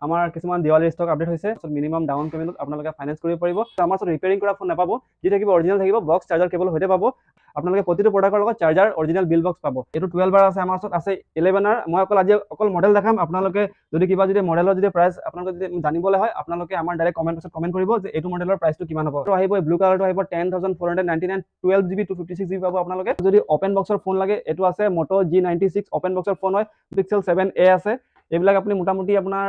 আমাৰ কিছুমান Diwali stock update হৈছে মিনিমাম ডাউন পেমেণ্টত আপোনালোকে ফাইনেন্স কৰিব পাৰিব আমাৰ ওচৰত ৰিপেয়াৰিং কৰা ফোন নাপাব যি থাকিব অৰিজিনেল থাকিব বক্স চাৰ্জাৰ কেবল সৈতে পাব আপোনালোকে প্ৰতিটো প্ৰডাক্টৰ লগত চাৰ্জাৰ অৰিজিনেল বিল বক্স পাব এইটো 12 আছে আমাৰ ওচৰত আছে 11 মই অকল মডেল দেখাম আপোনালোকে যদি কিবা যদি মডেলৰ যদি প্ৰাইস আপোনালোকে যদি জানিবলৈ হয় আপোনালোকে আমাৰ ডাইৰেক্ট কমেন্ট কৰিব যে এইটো মডেলৰ প্ৰাইসটো কিমান হ'ব তো আহিব ব্লু কালাৰটো আহিব 10499 12GB 256GB পাব আপোনালোকে যদি ওপেন বক্সৰ ফোন লাগে এটো আছে Moto G96 ওপেন বক্সৰ ফোন হয় Pixel 7a আছে এইবিলাক আপুনি মোটামুটি আপোনাৰ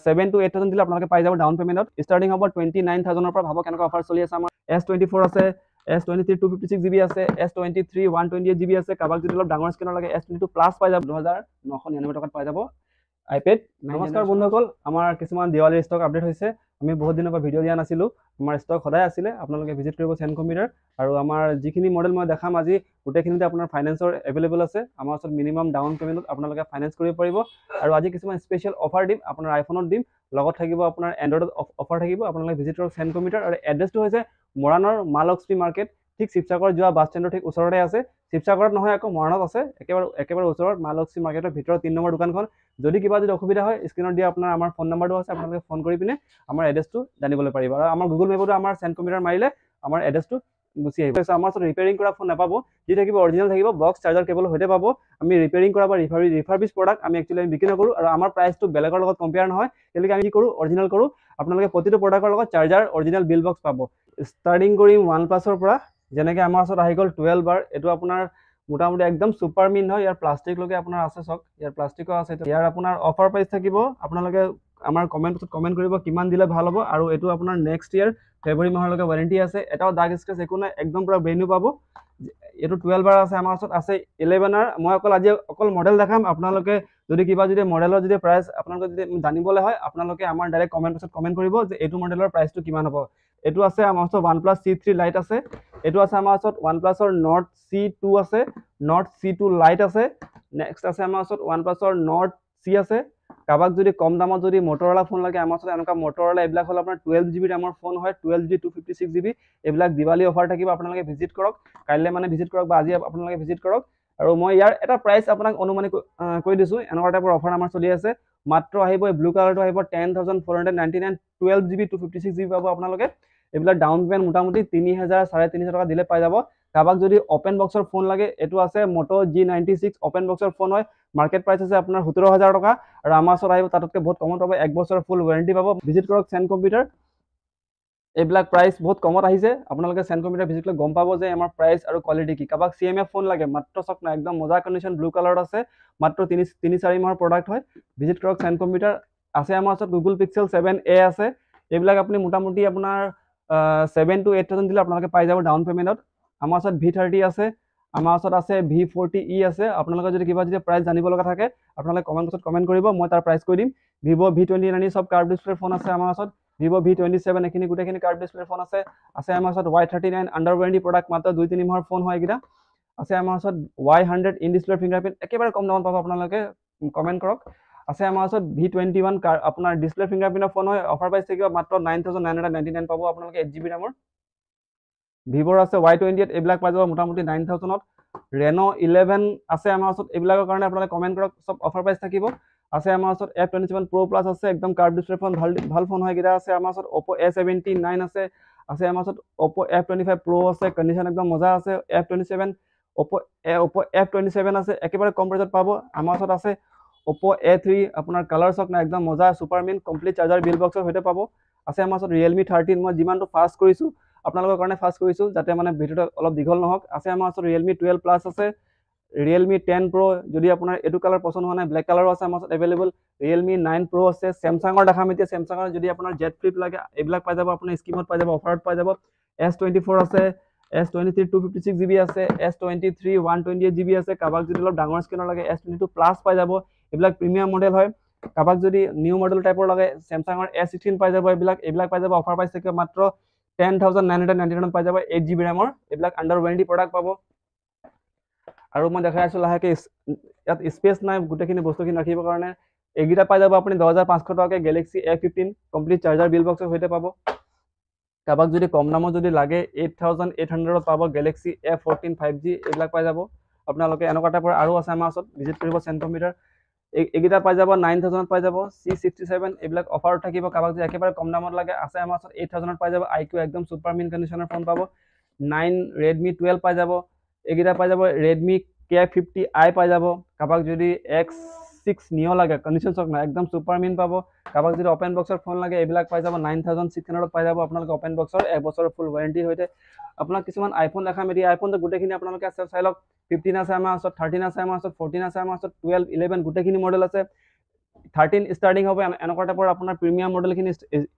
7 to 8000 দিলে আপোনালোকে পাই যাব ডাউন পেমেণ্টত ষ্টাৰ্টিং হ'ব 29000 ৰ পৰা ভাবক কেনেকুৱা অফাৰ চলি আছে আমাৰ S24 আছে S23 256GB আছে S23 128GB আছে কাবাক যদি অলপ ডাঙৰ স্ক্ৰিনৰ লাগে S22 প্লাছ পাই যাব 2999 টকাত পাই যাব আইপেড নমস্কাৰ বন্ধুসকল আমাৰ কিছুমান দিৱালী ষ্টক আপডেট হৈছে আমি বহুত দিনৰ পৰা ভিডিঅ' দিয়া নাছিলো আমাৰ ষ্টক সদায় আছিল আপোনালোকে ভিজিট কৰিব চেন কম্পিউটাৰ আৰু আমাৰ যিখিনি মডেল মই দেখাম আজি গোটেইখিনিতে আপোনাৰ ফাইনেন্সৰ এভেইলেবল আছে আমাৰ ওচৰত মিনিমাম ডাউন পেমেণ্টত আপোনালোকে ফাইনেন্স কৰিব পাৰিব আৰু আজি কিছুমান স্পেশাল অফাৰ দিম আপোনাৰ আইফোনত দিম লগত থাকিব আপোনাৰ এন্ড্ৰইডত অফাৰ থাকিব আপোনালোকে ভিজিট কৰক চেন কম্পিউটাৰ আৰু এড্ৰেছটো হৈছে মৰাণৰ মালক্ষ্মী মাৰ্কেট ঠিক শিৱসাগৰ যোৱা বাছ ষ্টেণ্ডৰ ঠিক ওচৰতে আছে শিৱসাগৰত নহয় আকৌ মৰাণত আছে একেবাৰে ওচৰত মালক্ষ্মী মাৰ্কেটৰ ভিতৰত 3 নম্বৰ দোকানখন যদি কিবা যদি অসুবিধা হয় স্ক্ৰিনত দিয়া আপোনাৰ আমাৰ ফোন নাম্বাৰটো আছে আপোনালোকে ফোন কৰি পিনে আমাৰ এড্ৰেছটো জানিবলৈ পাৰিব আৰু আমাৰ গুগল মেপতো আমাৰ চেন কম্পিউটাৰ মাৰিলে আমাৰ এড্ৰেছটো গুচি আহিব আমাৰ ওচৰত ৰিপেয়াৰিং কৰা ফোন নাপাব যি থাকিব অৰিজিনেল থাকিব বক্স চাৰ্জাৰ কেবল সৈতে পাব আমি ৰিপেয়াৰিং কৰা বা ৰিফাৰবিছ প্ৰডাক্ট আমি একচুৱেলি বিক্ৰী নকৰোঁ আৰু আমাৰ প্ৰাইচটো বেলেগৰ লগত কম্পেয়াৰ নহয় কেলেকি আমি কি কৰোঁ অৰিজিনেল কৰোঁ আপোনালোকে প্ৰতিটো প্ৰডাক্টৰ লগত চাৰ্জাৰ অৰিজিনেল বিল বক্স পাব ষ্টাৰ্টিং কৰিম OnePlus ৰ পৰা যেনেকৈ আমাৰ ওচৰত আহি গ'ল 12 বাৰ এইটো আপোনাৰ মোটামুটি একদম সুপাৰ মিন হয় ইয়াৰ প্লাষ্টিক লগে আপোনাৰ আছে চক ইয়াৰ প্লাষ্টিকো আছে ইয়াৰ আপোনাৰ অফাৰ প্ৰাইস থাকিব আপোনালোকে আমাৰ কমেন্ট কৰিব কিমান দিলে ভাল হ'ব আৰু এটো আপোনাৰ নেক্সট ইয়াৰ ফেব্ৰুৱাৰী মাহলৈকে ওয়াৰেন্টি আছে এটাও ডাগ স্ক্ৰেচ একো নাই একদম পুৰা ব্ৰেণ্ড নিউ পাব এটো 12 বাৰ আছে আমাৰ ওচৰত আছে 11 মই অকল মডেল দেখাম আপোনালোকে যদি কিবা যদি মডেলৰ যদি প্ৰাইস আপোনালোকে যদি জানিবলৈ হয় আপোনালোকে আমাৰ ডাইৰেক্ট কমেন্ট কৰিব যে এইটো মডেলৰ প্ৰাইসটো কিমান হ'ব এটো আছে আমাৰ ওচৰত OnePlus C3 Lite আছে এটো আছে আমাৰ ওচৰত OnePlus ৰ Nord C2 আছে Nord C2 Lite আছে নেক্সট আছে আমাৰ ওচৰত OnePlus ৰ Nord C আছে কাবাক যদি কম দামত যদি Motorola ফোন লাগে আমাৰ ওচৰত এনেকা Motorola এইবিলাক হল আপোনাৰ 12GB দামৰ ফোন হয় 12GB 256GB এইবিলাক দিৱালী অফাৰ থাকিব আপোনালোকে ভিজিট কৰক কাইলে মানে ভিজিট কৰক বা আজি আপোনালোকে ভিজিট কৰক আৰু মই ইয়াৰ এটা প্ৰাইস আপোনাক অনুমানিক কৈ দিছো এনেকুৱা টাইপৰ অফাৰ আমাৰ চলি আছে মাত্ৰ আহিব ব্লু কালাৰটো আহিব 10499 12GB 256GB পাব আপোনালোকে এইবিলাক ডাউন পেমেন্ট মোটামুটি 3000 3500 টকা দিলে পাই যাব কাবাক যদি ওপেন বক্সৰ ফোন লাগে এটো আছে Moto G96 ওপেন বক্সৰ ফোন হয় মাৰ্কেট প্ৰাইস আছে আপোনাৰ 17000 টকা আৰু আমাৰ ওচৰত আহিব তাতকৈ বহুত কমত পাব 1 বছৰৰ ফুল ওয়াৰেন্টি পাব ভিজিট কৰক চেন কম্পিউটাৰ এইবিলাক প্ৰাইস বহুত কমত আহিছে আপোনালোকে চেন কম্পিউটাৰ ভিজিট কৰি গম পাব যে আমাৰ প্ৰাইস আৰু কোৱালিটি কি কাবাক CMF ফোন লাগে মাত্ৰ চক না একদম মজা কন্ডিশন ব্লু কালাৰত আছে মাত্ৰ 3-4 মাহৰ প্ৰডাক্ট হয় ভিজিট কৰক চেন কম্পিউটাৰ আছে আমাৰ ওচৰত Google Pixel 7a আছে এইবিলাক আপুনি মোটামুটি আপোনাৰ 7 to 8000 দিলে আপোনালোকে পাই যাব ডাউন পেমেণ্টত আমাৰ ওচৰত V30 আছে আমাৰ ওচৰত আছে V40e আছে আপোনালোকে যদি কিবা যদি প্ৰাইস জানিব লগা থাকে আপোনালোকে কমেন্ট কৰিব মই তাৰ প্ৰাইস কৈ দিম Vivo V29 সব কাৰ্ভ ডিসপ্লে ফোন আছে আমাৰ ওচৰত Vivo V27 এখিনি গুটেখিনি কাৰ্ভ ডিসপ্লে ফোন আছে আমাৰ ওচৰত Y39 আন্ডাৰ ওয়াৰেন্টি প্ৰডাক্ট মাত্ৰ 2-3 মাহৰ ফোন হয় একিটা আছে আমাৰ ওচৰত Y100 ইন ডিসপ্লে ফিংগাৰপ্ৰিন্ট একেবাৰে কম দামত পাব আপোনালোকে কমেন্ট কৰক আছে আমাৰ ওচৰত V21 আপোনাৰ ডিসপ্লে ফিংগাৰপ্ৰিন্টৰ ফোন হয় অফাৰ প্ৰাইস থাকিব মাত্ৰ 9999 পাব আপোনালোকে 8GB দামৰ Vivo আছে Y28 এইবিলাক পাই যাব মোটামুটি 9000 ত Reno 11 আছে আমাৰ ওচৰত এইবিলাকৰ কাৰণে আপোনালোকে কমেন্ট কৰক সব অফাৰ প্ৰাইস থাকিব আছে আমাৰ ওচৰত F27 Pro Plus আছে একদম কাৰ্ভ ডিসপ্লে ফোন ভাল ফোন হয় কিটা আছে আমাৰ ওচৰত Oppo A79 আছে আমাৰ ওচৰত Oppo F25 Pro আছে কন্ডিশন একদম মজা আছে F27 Oppo F27 আছে একেবাৰে কম প্ৰাইসত পাব আমাৰ ওচৰত আছে Oppo A3 আপোনাৰ কালাৰ চক না একদম মজা সুপাৰ মিন কমপ্লিট চাৰ্জাৰ বিল বক্সৰ সৈতে পাব আছে আমাৰ ওচৰত Realme 13 মই যিমানটো ফাস্ট কৰিছো আপোনালোকৰ কাৰণে ফাস্ট কৰিছো যাতে মানে ভিডিওটো অলপ দীঘল নহওক আছে আমাৰ ওচৰত Realme 12 Plus আছে Realme 10 Pro যদি আপোনাৰ এটো কালাৰ পছন্দ হোৱা নাই ব্ল্যাক কালাৰো আছে আমাৰ ওচৰত अवेलेबल Realme 9 Pro আছে Samsung ৰ দেখাম এতিয়া Samsung ৰ যদি আপোনাৰ Z Flip লাগে এইবিলাক পাই যাব আপুনি স্কিমত পাই যাব অফাৰত পাই যাব S24 আছে S23 256GB আছে S23 128GB আছে কাবাক যদি অলপ ডাঙৰ স্ক্ৰিনৰ লাগে S22 Plus পাই যাব এইবিলাক প্ৰিমিয়াম মডেল হয় কাবাক যদি নিউ মডেল টাইপৰ লাগে Samsung ৰ S16 পাই যাব এইবিলাক পাই যাব অফাৰ প্ৰাইস থাকে মাত্ৰ 10999 পাই যাব 8GB RAM এইবিলাক আন্ডাৰ ওয়াৰেন্টি প্ৰডাক্ট পাব আৰু মই দেখাই আছো লাহেকে ইয়াত স্পেস নাই গুটেখিনি বস্তুখিনি ৰাখিবৰ কাৰণে এগিটা পাই যাব আপুনি 10500 টকাকে Galaxy A15 কমপ্লিট চাৰ্জাৰ বিল বক্সৰ সৈতে পাব কাবাক যদি কম দামত যদি লাগে 8800 পাব Galaxy A14 5G এইবিলাক পাই যাব আপোনালোকে এনেকুৱা টাইপৰ আৰু আছে আমাৰ ওচৰত ভিজিট কৰিব চেন কম্পিউটাৰ এইকেইটা পাই যাব 9000 পাই যাব C67 এইবিলাক অফাৰত থাকিব কাৰোবাক যদি একেবাৰে কম দামত লাগে আছে আমাৰ ওচৰত 8000 পাই যাব IQ একদম সুপাৰ মিন কণ্ডিচনৰ ফোন পাব 9 Redmi 12 পাই যাব এইকেইটা পাই যাব Redmi K50i পাই যাব কাৰোবাক যদি X6 Neo লাগে কণ্ডিচন চক না একদম সুপাৰ মিন পাব কাৰোবাক যদি ওপেন বক্সৰ ফোন লাগে এইবিলাক পাই যাব 9600 পাই যাব আপোনালোকে ওপেন বক্সৰ 1 বছৰৰ ফুল ওয়াৰেন্টি হৈতে আপোনাক কিছুমান আইফোন দেখাম এটি আইফোনটো গুটেখিনি আপোনালোকে আছে চাই লওক 15 আছে আমাৰ ওচৰত 13 আছে আমাৰ ওচৰত 14 আছে আমাৰ ওচৰত 12 11 গুটেখিনি মডেল আছে 13 ষ্টাৰ্টিং হ'ব এনেকুৱা টাইপৰ আপোনাৰ প্ৰিমিয়াম মডেলখিনি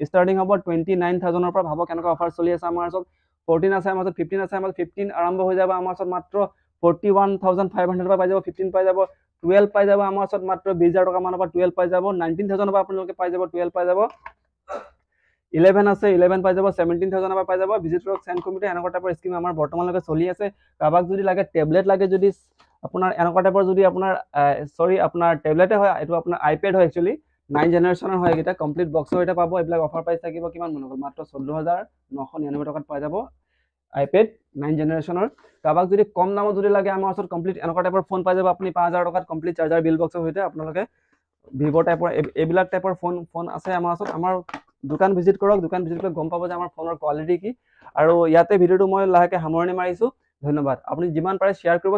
ষ্টাৰ্টিং হ'ব 29000 পৰা ভাবক কেনেকুৱা অফাৰ চলি আছে আমাৰ ওচৰত 14 আছে আমাৰ ওচৰত 15 আছে আমাৰ 15 আৰম্ভ হৈ যাব আমাৰ ওচৰত মাত্ৰ 41500 পাই যাব 15 পাই যাব 12 পাই যাব আমাৰ ওচৰত মাত্ৰ 20000 টকা মানৰ পৰা 12 পাই যাব 19000 পৰা আপোনালোকে পাই যাব 12 পাই যাব 11 আছে 11 পাই যাব 17000 পৰা পাই যাব ভিজিট কৰক সেন্ড কমিটি এনেকুৱা টাইপৰ স্কিম আমাৰ বৰ্তমানলৈকে চলি আছে কাৰোবাক যদি লাগে টেবলেট লাগে যদি আপোনাৰ এনেকুৱা টাইপৰ যদি আপোনাৰ সৰি আপোনাৰ টেবলেটে হয় এটো আপোনাৰ আইপ্যাড হয় একচুয়ালি 9 জেনাৰেশনৰ হয় এটা কমপ্লিট বক্সৰ এটা পাব এইবিলাক অফাৰ প্ৰাইস থাকিব কিমান মন গল মাত্ৰ 14999 টকাত পাই যাব আইপ্যাড 9 জেনাৰেশনৰ কাৰোবাক যদি কম দামত যদি লাগে আমাৰ ওচৰত কমপ্লিট এনেকুৱা টাইপৰ ফোন পাই যাব আপুনি 5000 টকাত কমপ্লিট চাৰ্জাৰ বিল বক্সৰ হৈতে আপোনালোকে ভিভো টাইপৰ এইবিলাক টাইপৰ ফোন আছে আমাৰ ওচৰত আমাৰ দোকান ভিজিট কৰক দোকান ভিজিট কৰি গম পাব যে আমাৰ ফোনৰ কোৱালিটি কি আৰু ইয়াতে ভিডিওটো মই লাহেকে সামৰণি মাৰিছো ধন্যবাদ আপুনি যিমান পাৰে শ্বেয়াৰ কৰিব